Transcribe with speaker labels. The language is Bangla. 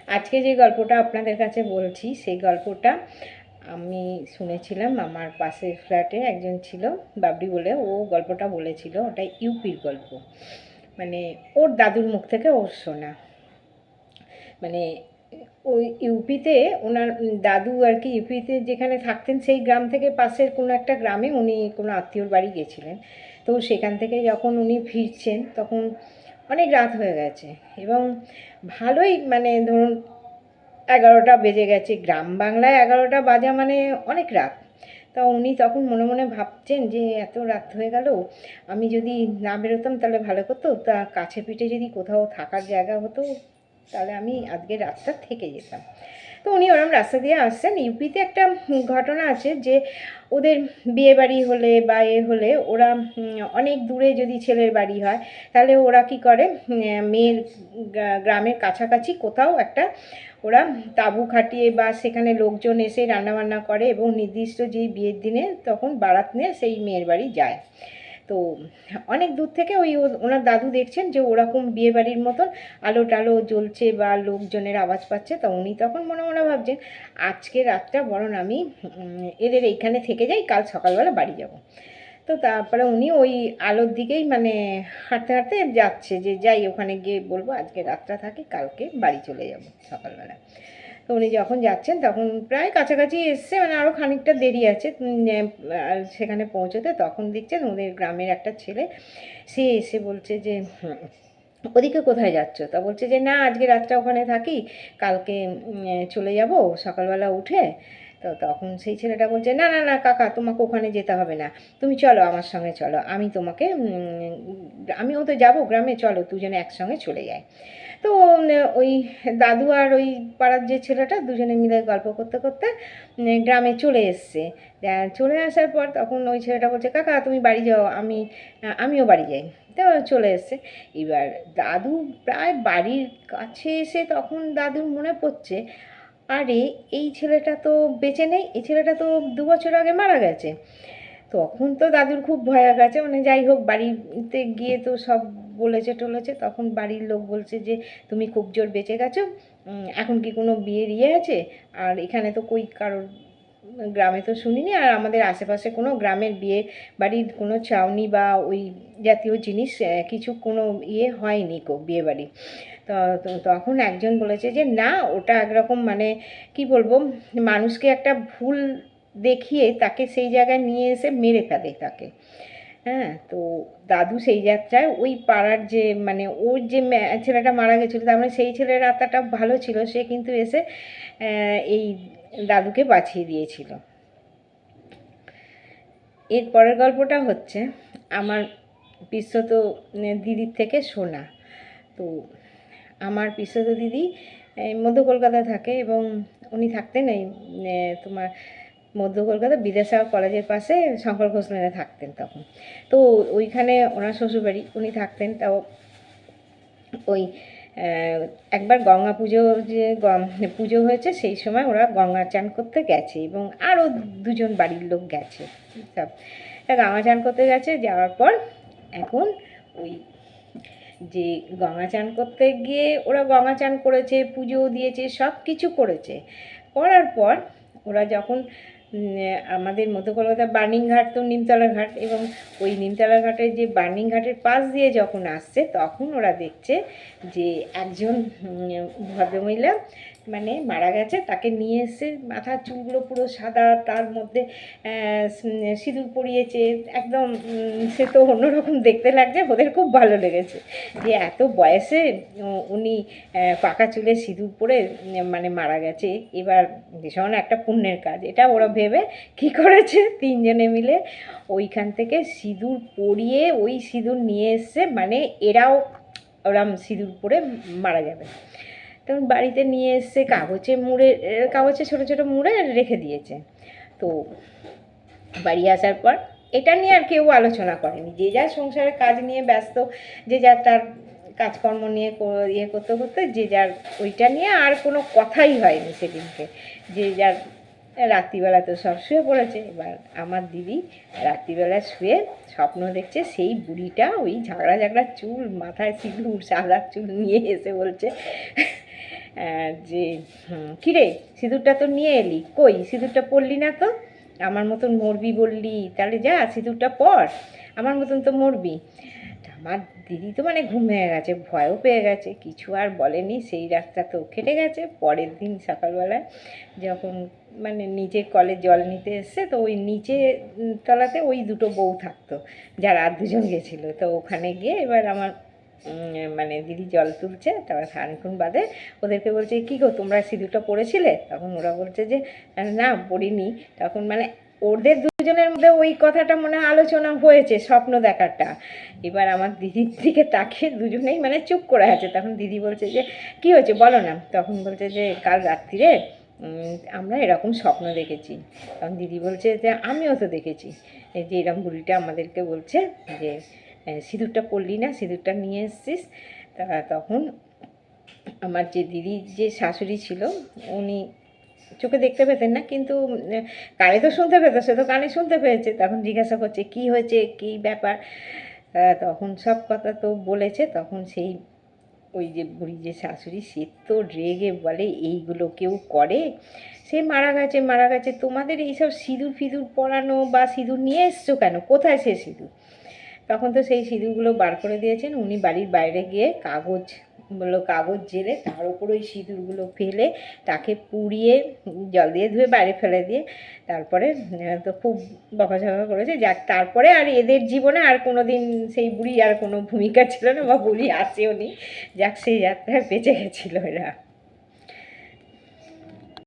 Speaker 1: আজকে যে গল্পটা আপনাদের কাছে বলছি সেই গল্পটা আমি শুনেছিলাম। আমার পাশের ফ্ল্যাটে একজন ছিল, বাবরি বলে, ও গল্পটা বলেছিল। ওটা ইউপির গল্প, মানে ওর দাদুর মুখ থেকে ওর শোনা। মানে ওই ইউপিতে ওনার দাদু আর কি ইউপিতে যেখানে থাকতেন সেই গ্রাম থেকে পাশের কোনো একটা গ্রামে উনি কোনো আত্মীয়র বাড়ি গেছিলেন। তো সেখান থেকে যখন উনি ফিরছেন তখন অনেক রাত হয়ে গেছে এবং ভালোই, মানে ধরুন 11টা বেজে গেছে। গ্রাম বাংলায় 11টা বাজা মানে অনেক রাত। তা উনি তখন মনে মনে ভাবছেন যে এত রাত হয়ে গেল, আমি যদি না বেরোতাম তাহলে ভালো হতো। তা কাছে পিঠে যদি কোথাও থাকার জায়গা হতো তাহলে আমি আজকে রাতটা থেকে যেতাম। তো উনি ওরম রাস্তা দিয়ে আসছেন। ইউপিতে একটা ঘটনা আছে যে ওদের বিয়ে বাড়ি হলে বা হলে ওরা অনেক দূরে যদি ছেলের বাড়ি হয় তাহলে ওরা কি করে, মেয়ের গ্রামের কাছাকাছি কোথাও একটা ওরা তাঁবু খাটিয়ে বা সেখানে লোকজন এসে রান্নাবান্না করে এবং নির্দিষ্ট যেই বিয়ের দিনে তখন বারাত নিয়ে সেই মেয়ের বাড়ি যায়। তো অনেক দূর থেকে ওনার দাদু দেখছেন যে ওরকম বিয়েবাড়ির মতন আলো টালো জ্বলছে বা লোকজনের আওয়াজ পাচ্ছে। তো উনি তখন মনে মনে ভাবছেন আজকে রাতটা বরং আমি এদের এইখানে থেকে যাই, কাল সকালবেলা বাড়ি যাব। তো তারপরে উনি ওই আলোর দিকেই মানে হাঁটতে হাঁটতে যাচ্ছে যে যাই ওখানে গিয়ে বলবো আজকে রাতটা থাকি, কালকে বাড়ি চলে যাব সকালবেলা। তো উনি যখন যাচ্ছেন তখন প্রায় কাছাকাছি এসছে, মানে আরও খানিকটা দেরি আছে সেখানে পৌঁছতে। তখন দেখছেন ওদের গ্রামের একটা ছেলে সে এসে বলছে যে ওদিকে কোথায় যাচ্ছ? তা বলছে যে না, আজকে রাতটা ওখানে থাকি, কালকে চলে যাব সকালবেলা উঠে। তো তখন সেই ছেলেটা বলছে না না না কাকা, তোমাকে ওখানে যেতে হবে না, তুমি চলো আমার সঙ্গে, চলো আমি তোমাকে আমিও তো যাবো গ্রামে, চলো দুজনে একসঙ্গে চলে যাই। তো ওই দাদু আর ওই পাড়ার যে ছেলেটা দুজনে মিলে গল্প করতে করতে গ্রামে চলে এসছে। চলে আসার পর তখন ওই ছেলেটা বলছে কাকা তুমি বাড়ি যাও, আমিও বাড়ি যাই। তো চলে এসছে। এবার দাদু প্রায় বাড়ির কাছে এসে তখন দাদুর মনে পড়ছে আরে এই ছেলেটা তো বেঁচে নেই, এই ছেলেটা তো 2 বছর আগে মারা গেছে। তখন তো দাদুর খুব ভয় গেছে, মানে যাই হোক বাড়িতে গিয়ে তো সব বলেছে টলেছে। তখন বাড়ির লোক বলছে যে তুমি খুব জোর বেঁচে গেছো, এখন কি কোনো বিয়ের ইয়ে আছে? আর এখানে তো কই কারোর গ্রামে তো শুনিনি, আর আমাদের আশেপাশে কোনো গ্রামের বিয়ে বাড়ির কোনো ছাউনি বা ওই জাতীয় জিনিস কিছু কোনো ইয়ে হয়নি বিয়ে বাড়ি। তখন একজন বলেছে যে না, ওটা একরকম মানে কি বলবো, মানুষকে একটা ভুল দেখিয়ে তাকে সেই জায়গায় নিয়ে এসে মেরে ফেলে তাকে। হ্যাঁ, তো দাদু সেই যাত্রায় ওই পাড়ার যে মানে ওর যে ছেলেটা মারা গেছিলো, তার মানে সেই ছেলের আত্মাটা ভালো ছিল, সে কিন্তু এসে এই দাদুকে বাঁচিয়ে দিয়েছিল। এর পরের গল্পটা হচ্ছে আমার পিসতো দিদির থেকে শোনা। তো আমার পিসতো দিদি মধ্য কলকাতায় থাকে এবং উনি থাকতেন এই তোমার মধ্য কলকাতা বিদ্যাসাগর কলেজের পাশে শঙ্কর ঘোষ লেনে থাকতেন তখন। তো ওইখানে ওনার শ্বশুরবাড়ি, উনি থাকতেন। তাও ওই একবার গঙ্গা পুজো যে পুজো হয়েছে সেই সময় ওরা গঙ্গা চান করতে গেছে এবং আরও দুজন বাড়ির লোক গেছে। সব গঙ্গা চান করতে গেছে, যাওয়ার পর এখন ওই যে গঙ্গা চান করতে গিয়ে ওরা গঙ্গা চান করেছে, পুজো দিয়েছে, সব কিছু করেছে। করার পর ওরা যখন আমাদের মধ্য কলকাতা বার্নিং ঘাট তো নিমতলা ঘাট, এবং ওই নিমতলা ঘাটের যে বার্নিং ঘাটের পাশ দিয়ে যখন আসছে তখন ওরা দেখছে যে একজন ভদ্রমহিলা মানে মারা গেছে, তাকে নিয়ে এসে মাথার চুলগুলো পুরো সাদা, তার মধ্যে সিঁদুর পরিয়েছে একদম। সে তো অন্যরকম দেখতে লাগছে, ওদের খুব ভালো লেগেছে যে এত বয়সে উনি পাকা চুলে সিঁদুর পরে মানে মারা গেছে। এবার ভীষণ একটা পুণ্যের কাজ এটা ওরা ভেবে কী করেছে, তিনজনে মিলে ওইখান থেকে সিঁদুর পরিয়ে ওই সিঁদুর নিয়ে এসছে, মানে এরাও ওরম সিঁদুর পরে মারা যাবে। তখন বাড়িতে নিয়ে এসছে কাগজে ছোটো ছোটো মুড়ে রেখে দিয়েছে। তো বাড়ি আসার পর এটা নিয়ে আর কেউ আলোচনা করেনি, যে যার সংসারের কাজ নিয়ে ব্যস্ত, যে যার তার কাজকর্ম নিয়ে ইয়ে করতে করতে যে যার ওইটা নিয়ে আর কোনো কথাই হয়নি সেদিনকে। যে যার রাত্রিবেলা তো সব শুয়ে পড়েছে। এবার আমার দিদি রাত্রিবেলা শুয়ে স্বপ্ন দেখছে সেই বুড়িটা ওই ঝাগড়া ঝাগড়া চুল, মাথায় সিঁদুর, সাদা চুল নিয়ে এসে বলছে যে কিরে সিঁদুরটা তো নিয়ে এলি, কই সিঁদুরটা পরলি না তো, আমার মতন মরবি বললি, তাহলে যা সিঁদুরটা পর, আমার মতন তো মরবি। আমার দিদি তো মানে ঘুম ভেঙে গেছে, ভয়ও পেয়ে গেছে, কিছু আর বলেনি। সেই রাতটা তো কেটে গেছে। পরের দিন সকালবেলায় যখন মানে নিচে কলে জল নিতে এসছে, তো ওই নিচে তলাতে ওই দুটো বউ থাকতো, যারা আর দুজন গেছিলো, তো ওখানে গিয়ে এবার আমার মানে দিদি জল তুলছে, তারপর খানিক্ষণ বাদে ওদেরকে বলছে, কী গো তোমরা সিঁদুরটা পরেছিলে? তখন ওরা বলছে যে না পড়িনি। তখন মানে ওদের দুজনের মধ্যে ওই কথাটা মনে আলোচনা হয়েছে, স্বপ্ন দেখাটা। এবার আমার দিদির দিকে তাকিয়ে দুজনেই মানে চুপ করে আছে। তখন দিদি বলছে যে কী হয়েছে বলো না। তখন বলছে যে কাল রাত্রিরে আমরা এরকম স্বপ্ন দেখেছি। তখন দিদি বলছে যে আমিও তো দেখেছি, এই যে এরকম বুড়িটা আমাদেরকে বলছে যে সিঁদুরটা পরলি না, সিঁদুরটা নিয়ে এসছিস। তখন আমার যে দিদি যে শাশুড়ি ছিল, উনি চোখে দেখতে পেতেন না, কিন্তু কানে তো শুনতে পেত, সে তো কানে শুনতে পেয়েছে। তখন জিজ্ঞাসা করছে কী হয়েছে, কী ব্যাপার। তখন সব কথা তো বলেছে। তখন সেই ওই যে বুড়ি যে শাশুড়ি, সে তো রেগে বলে এইগুলো কেউ করে, সে মারা গেছে মারা গেছে, তোমাদের এইসব সিঁদুর ফিঁদুর পরানো বা সিঁদুর নিয়ে এসছো কেন, কোথায় সে সিঁদুর? তখন তো সেই সিঁদুরগুলো বার করে দিয়েছেন উনি, বাড়ির বাইরে গিয়ে কাগজ জেলে তার উপর ওই সিঁদুরগুলো ফেলে তাকে পুড়িয়ে জল দিয়ে ধুয়ে বাইরে ফেলে দিয়ে তারপরে তো খুব বকাঝকা করেছে। যাক, তারপরে আর এদের জীবনে আর কোনো দিন সেই বুড়ি আর কোনো ভূমিকা ছিল না, বা বুড়ি আসেও নি। যাক, সেই যাত্রায় বেঁচে গেছিলো এরা।